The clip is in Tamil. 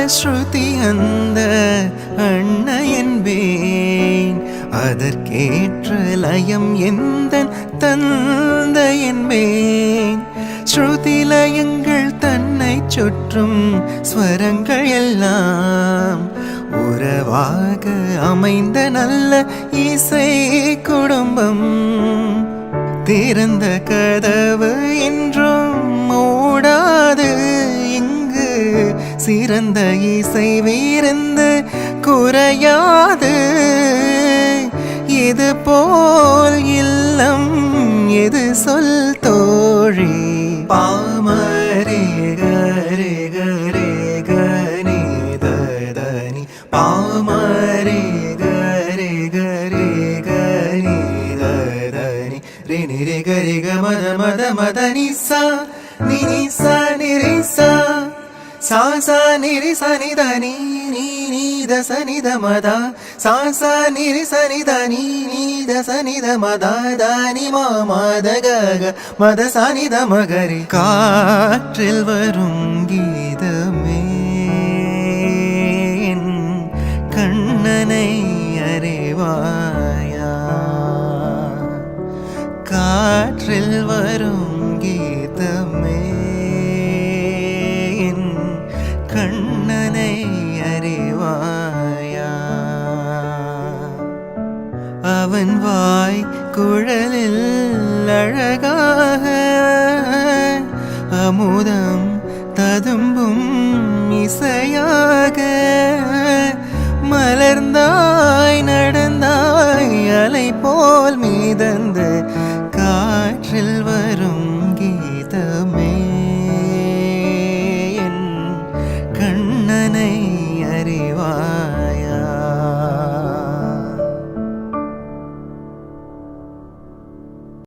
ஸ்ருதி அந்த அண்ண என்பேன் அதற்கேற்ற லயம் எந்தன் தந்தை என்பேன் ஸ்ருதி லயங்கள் தன்னை சுற்றும் ஸ்வரங்கள் எல்லாம் உறவாக அமைந்த நல்ல இசை குடும்பம் திறந்த கதவு என்றும் மூடாது இங்கு சிறந்த இசை வீர்ந்து குறையாது இது போல் இல்லம் எது சொல் தோழி பாமரே கரே கரே கனி தனி பாமரே கரே கரே கனி தனி ரே நிரே கரே க மத மத மத நிசா நிசா நிரே சா சா சா நிரி சனி தனி நீ நீ த சனி த மத சா சா நிரி சனி தனி நீ த சனி த மத தனி மா மத க மத சனி த மகரி காற்றில் வரும் கீதமே கண்ணனை அறிவாயா காற்றில் வரும் கீதமே கண்ணனை அறிவாயா அவன் வாய் குழலில் அழகாக அமுதம் ததும்பும் இசையாக